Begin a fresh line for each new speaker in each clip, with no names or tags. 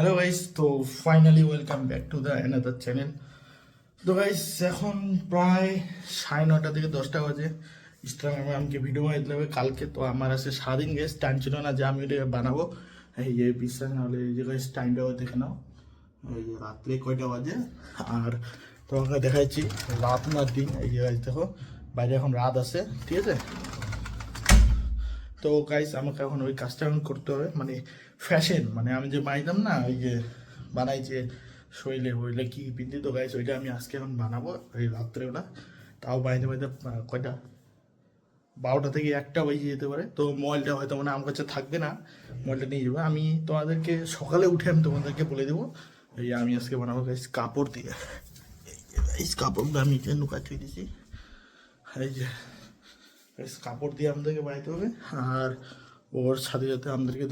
Hello guys, তো finally welcome back to the another channel. তো guys এখন প্রায় 9:30 থেকে 10টা বাজে। ইনস্টাগ্রামে আমাকে ভিডিও বানাতে হবে কালকে। তো আমার আছে সারাদিন গাইস, টাইম ছিল না যে আমি এটা বানাবো। এই যে বিশ্বাস না হলে এই যে গাইস টাইমটা দেখে নাও, এই যে রাত্রে কয়টা বাজে। আর তোমাকে দেখাচ্ছি রাত না দিন। এই যে গাইস দেখো, বাইরে এখন রাত আছে, ঠিক আছে। তো গাইস আমাকে এখন ওই কাজটা এখন করতে হবে, মানে ফ্যাশন, মানে আমি যে বানাইতাম না, ওই যে বানাই যে শৈলে হইলে কি পিন্দি, তো গাইস ওইটা আমি আজকে এখন বানাবো এই রাত্রেবেলা। তাও বানাইতে বানাইতে কয়টা 12টা থেকে 1টা বেজে যেতে পারে। তো মোবাইলটা হয়তো মানে আমার কাছে থাকবে না, মোবাইলটা নিয়ে যাবো। আমি তোমাদেরকে সকালে উঠে আমি তোমাদেরকে বলে দেবো। এই যে আমি আজকে বানাবো গাইস কাপড় দিয়ে। এই কাপড়গুলো আমি এখানে নুকা থুই দিছি। এই যে গাইস কাপড় দিয়ে আমাদেরকে বানাইতে হবে। আর ওর সাথে সাথে আমাদেরকে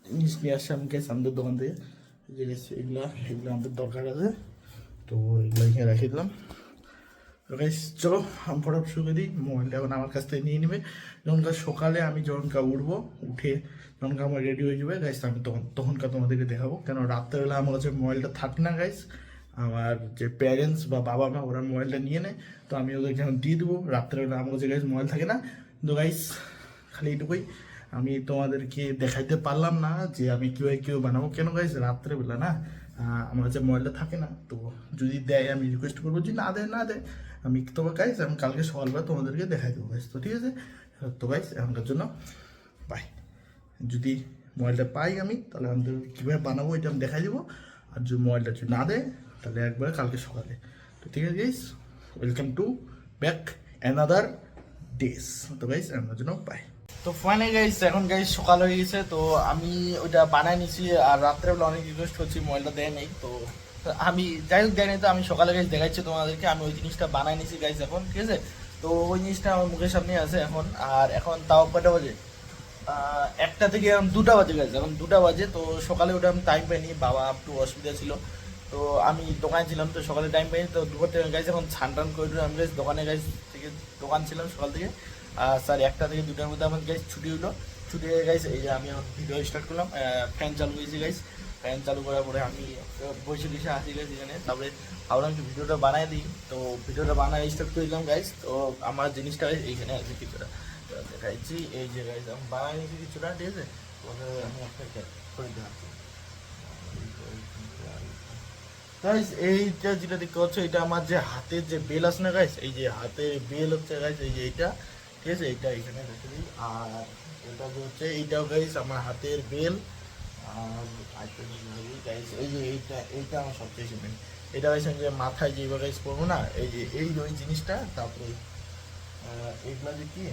জিনিস নিয়ে আসছে আমি গাইস আমাদের দোকান থেকে। যে গাইস এগুলো আমাদের দরকার আছে, তো এগুলো এখানে রেখে দিলাম। তো গাইস চলো আমি ফটোফট শুরু করে দিই। মোবাইলটা এখন আমার কাছ থেকে নিয়ে নেবে। যখনকার সকালে আমি যখনকার উঠবো, উঠে যখনকার আমার রেডি হয়ে যাবে গাইস, আমি তখনকার তোমাদেরকে দেখাবো। কেন রাত্রেবেলা আমার কাছে মোবাইলটা থাকে না গাইস। আমার যে প্যারেন্টস বা বাবা মা ওরা মোবাইলটা নিয়ে নেয়, তো আমি ওদেরকে এখন দিয়ে দেবো। রাত্রেবেলা আমার কাছে গাইস মোবাইল থাকে না। তো গাইস খালি এইটুকুই, আমি তোমাদেরকে দেখাইতে পারলাম না যে আমি কীভাবে বানাবো। কেন গাইস রাত্রেবেলা না আমার কাছে মোবাইলটা থাকে না। তো যদি দেয় আমি রিকোয়েস্ট করবো, যদি না দেয় আমি তোমার গাইস আমি কালকে সকালবেলা তোমাদেরকে দেখাই দেবো গাইস। তো ঠিক আছে, তো গাইস এখনকার জন্য বাই। যদি মোবাইলটা পাই আমি, তাহলে আমাদের কীভাবে বানাবো এটা আমি দেখাই দেবো। আর যদি মোবাইলটা যদি না দেয়, তাহলে একবারে কালকে সকালে। তো ঠিক আছে guys, welcome to back another days. তো গাইস এখনকার জন্য বাই। তো ফাইনালি গাইস এখন গাইস সকাল হয়ে গেছে। তো আমি ওইটা বানাই নিছি। আর রাত্রেবেলা অনেক রিকোয়েস্ট করছি, মোবাইলটা দেয় নেই। তো আমি যাই হোক দেয় নাই, তো আমি সকালে গাইস দেখাচ্ছি তোমাদেরকে। আমি ওই জিনিসটা বানাই নিছি গাইস এখন, ঠিক আছে। তো ওই জিনিসটা আমার মুখের সামনে আছে এখন। আর এখন তাও কয়টা বাজে, 1টা থেকে এখন 2টা বাজে গেছে, এখন 2টা বাজে। তো সকালে ওটা আমি টাইম পাইনি, বাবা একটু অসুবিধা ছিল। তো আমি দোকানে ছিলাম, তো সকালে টাইম পাইনি। তো দুপুর থেকে গাইছে এখন ছান টান করে আমি গাইস দোকানে গাইস থেকে দোকান ছিলাম সকাল থেকে। স্যার 1টা থেকে 2টার মধ্যে আমার গাইস ছুটি হলো। ছুটি হয়ে গাইস এই যে আমি এখন ভিডিও স্টার্ট করলাম। ফ্যান চালু হয়েছে গাইস। ফ্যান চালু করার পরে আমি বসে বসে আসি গাইস এখানে। তারপরে ভাবলাম কি ভিডিওটা বানাই দিই। তো ভিডিওটা বানাই স্টার্ট করে দিলাম গাইস। তো আমার জিনিসটা এইখানে আছে কিছুটা দেখাইছি। এই যে গাইজ আমি বানাই নিয়েছি কিছুটা, ঠিক আছে। আমি আপনাকে করে দিলাম গাইজ। এইটা যেটা দেখতে পাচ্ছ, এটা আমার যে হাতের যে বেল আছে না গাইজ, এই যে হাতের বেল হচ্ছে গাইজ, এই যে এইটা, ঠিক আছে। এইটা এখানে রেখে দিই। আর এটা যে হচ্ছে এইটাও গাইজ আমার হাতের বেল। আর গাইজ এই যে এইটা আমার সবচেয়ে মেন। এটা গাইজ আমি যে মাথায় যেভাবে গাইজ করবো না, এই যে এই ওই জিনিসটা। তারপরে এইগুলা যে কি,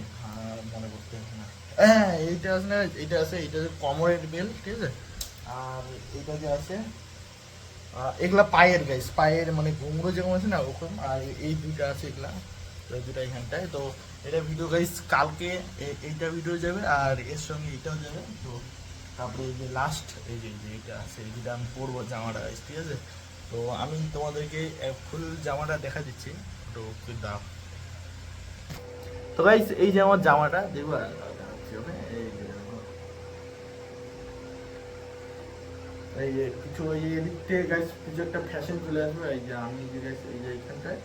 মনে করতে হবে না। হ্যাঁ এইটা আছে না, এইটা আছে, এইটা হচ্ছে কমরেড বেল, ঠিক আছে। আর এইটা যে আছে, এগুলা পায়ের গাইস, পায়ের মানে ঘুমরো যেরকম আছে না ওরকম। আর এই দুইটা আছে এগুলা, এই দুটা এখানটায়। তো এটা ভিডিও গাইস কালকে এইটা ভিডিও যাবে, আর এর সঙ্গে এটাও যাবে। তো তারপরে এই যে লাস্ট এই যে এটা আছে, যেটা আমি পরবো জামাটা গাইস, ঠিক আছে। তো আমি তোমাদেরকে ফুল জামাটা দেখা দিচ্ছি, তো দাও। তো গাইস এই যে আমার জামাটা দেখবা, এই যে কিছু ওই যে এদিক থেকে গাইস কিছু একটা ফ্যাশন চলে আসবে। এই যে আমি যে গাইস এই যে এইখানটায়,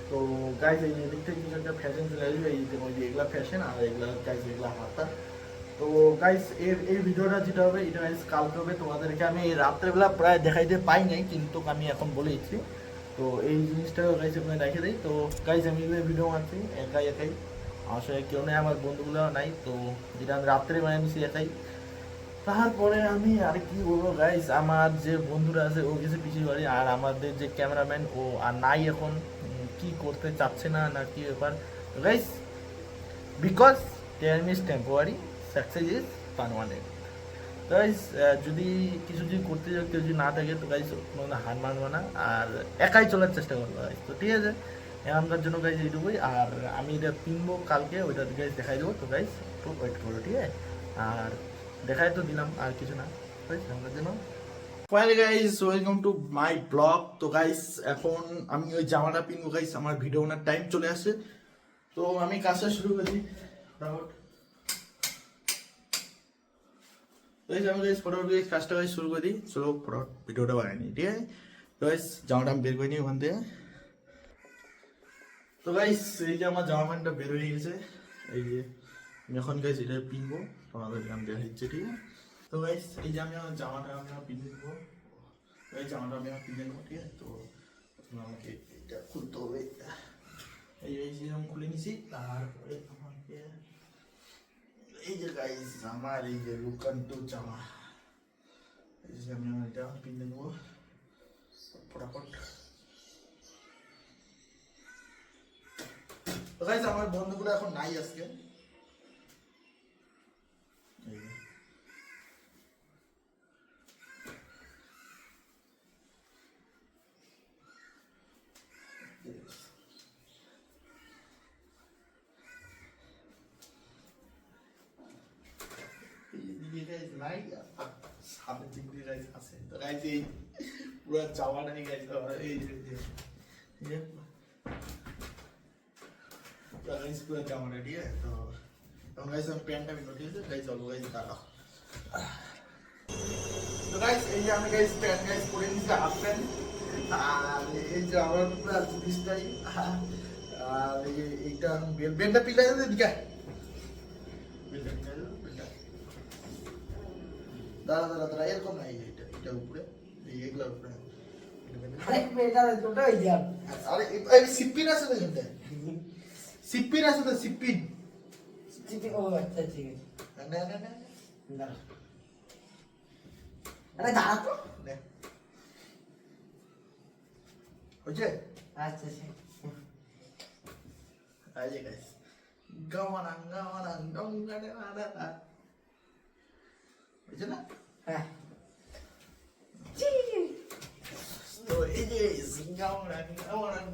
তো গাইস এই যে এদিক থেকে কিছু একটা ফ্যাশন চলে আসবে। এই যে ওই যে এগুলা ফ্যাশন, আর এগুলা গাইস এগুলা হাতা। তো গাইস এই ভিডিওটা যেটা হবে, এটা গাইস কালকে হবে। তোমাদেরকে আমি এই রাত্রেবেলা প্রায় দেখাইতে পাই নাই, কিন্তু আমি এখন বলে দিচ্ছি। তো এই জিনিসটা গাইস আপনার রেখে দিই। তো গাইস আমি ভিডিও মারছি একাই। আসলে কেউ নেই, আমার বন্ধুগুলো নাই। তো যেটা আমি রাত্রে বানিয়ে নিছি একাই। তারপরে আমি আর কি বলবো গাইস, আমার যে বন্ধুরা আছে ও গেছে পিছিয়ে বাড়ি। আর আমাদের যে ক্যামেরাম্যান ও আর নাই এখন, কি করতে চাচ্ছে না না কি ব্যাপার guys, because time is temporary, success is permanent. তো গাইস যদি কিছু যদি করতে যাও, কেউ যদি না থাকে, তো গাইস হার মানবো না, আর একাই চলার চেষ্টা করবো গাইস। তো ঠিক আছে, এখনকার জন্য গাইস এইটুকুই। আর আমি এটা কিনবো কালকে, ওইটা গাইস দেখাই দেবো। তো গাইস একটু ওয়েট করো, ঠিক আছে। আর দেখাই তো দিলাম, আর কিছু না গাইস এখনকার জন্য। Finally guys welcome to my blog. তো গাইস এখন আমি ওই জামাটা পিনবো গাইস, আমার ভিডিও বানার টাইম চলে আসে। তো আমি কাজটা শুরু করি। আমি গাইস ফটোফট গাইস কাজটা গাইস শুরু করে দিই। চলো ফটোফট ভিডিওটা বানাই নিই, ঠিক আছে? তো গাইস জামাটা আমি বের করে নিই ওখান থেকে। তো গাইস এই যে আমার জামা প্যান্টটা বের হয়ে গেছে, এই যে আমি এখন গাইস এটা পিনবো, তোমাদের আমি দেখাচ্ছি, ঠিক আছে? তো গাইস এই যে আমি আমার জামাটা আমি পিনে দেবো, এই জামাটা আমি পিনে নেবো, ঠিক আছে? তো প্রথমে আমাকে এটা খুলতে হবে, এই যে আমি খুলে নিছি। তারপরে আমাকে এই যে গাইস আমার এই যে লুকান্ত জামা, এই যে আমি এটা পিনে নেবো ফটাফট। তো গাইস আমার বন্ধুগুলো এখন নাই আজকে, নাই সামনে দিক দিয়ে গাইস আছে। তো গাইস এই পুরো জামাটা নিয়ে গাইস এই যে गाइस पूरा जामा रेडी है। तो गाइस हम पैंटটা भी नोटिस है गाइस, चलो गाइस दाঁড়াও। তো গাইস এই যে আমি গাইস প্যান্ট গাইস পরে নিছি, হাফ প্যান্ট, আর এই যে আমার পুরো জিনিসটাই, আর এইটা বেলটা পিলাই দে দিকা, দাঁড়া এরকম নাই, এটা উপরে এইগুলোর উপরে,
আরে বেটা তোটা হই যা,
আরে এই সিপিন আছে তো এখানে, সিপিন আছে তো সিপিন,
সিপি ও আচ্ছা ঠিক আছে, না আরে দাঁড়া তো
নে ওকে
আচ্ছা ঠিক
আইয়ে গাইস গাওয়ানাং ডংগাডা বুঝছ না?
হ্যাঁ
তো এই যে গাওয়ানাং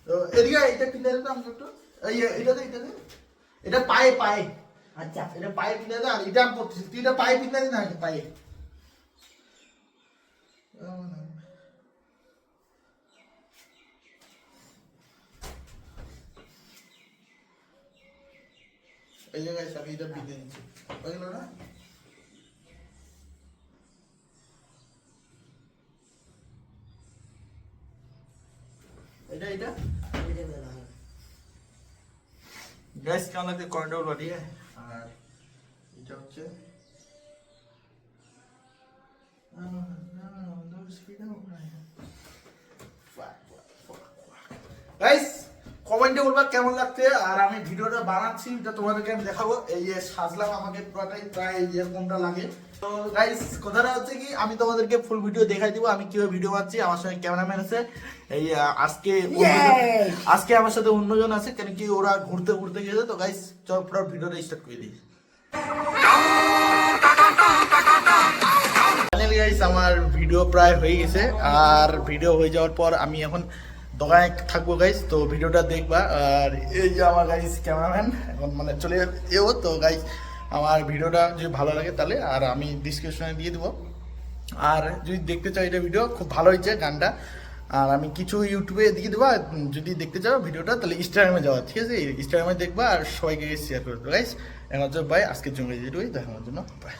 তো এদিকে এটা কিনে দে আমি একটু, এই এটা এটা পায়ে
আচ্ছা
এটা পায়ে কিনে দে, আর এটা আমি পড়তেছি, তুই এটা পায়ে কিনে দে না পায়ে। এই যে গাইস আমি এটা কিনে নিচ্ছি, বুঝলো না? এটা गैस क्या लगता है कॉर्नडोर वाली है, और এটা হচ্ছে গাইস কমেন্টে বলবা কেমন লাগছে, আর আমি ভিডিওটা বানাচ্ছি এটা তোমাদেরকে আমি দেখাবো। এই যে সাজলাম আমাকে পুরোটাই প্রায় এরকমটা লাগে। তো গাইস কথাটা হচ্ছে কি, আমি তোমাদেরকে ফুল ভিডিও দেখাই দিব আমি কিভাবে ভিডিও বানাচ্ছি। আমার সঙ্গে ক্যামেরাম্যান আছে, এই আজকে আমার সাথে অন্যজন আছে, কেন কি ওরা ঘুরতে গেছে। তো গাইস চল পুরো ভিডিওটা স্টার্ট করে দিই। ফাইনালি গাইস আমার ভিডিও প্রায় হয়ে গেছে, আর ভিডিও হয়ে যাওয়ার পর আমি এখন দোকানে থাকবো গাইস, তো ভিডিওটা দেখবা। আর এই যে আমার গাইস ক্যামেরাম্যান এখন মানে চলে যাবো। তো গাইস আমার ভিডিওটা যদি ভালো লাগে তাহলে, আর আমি ডিসক্রিপশনে দিয়ে দেবো, আর যদি দেখতে চাও এটা ভিডিও খুব ভালো হয়েছে গানটা, আর আমি কিছু ইউটিউবে দিয়ে দেবো। যদি দেখতে চাও ভিডিওটা তাহলে ইনস্টাগ্রামে যাওয়া, ঠিক আছে? ইনস্টাগ্রামে দেখবা আর সবাইকে শেয়ার করে দেবো গাইস। এখন হচ্ছে বাই, আজকের জন্য দেখানোর জন্য বাই।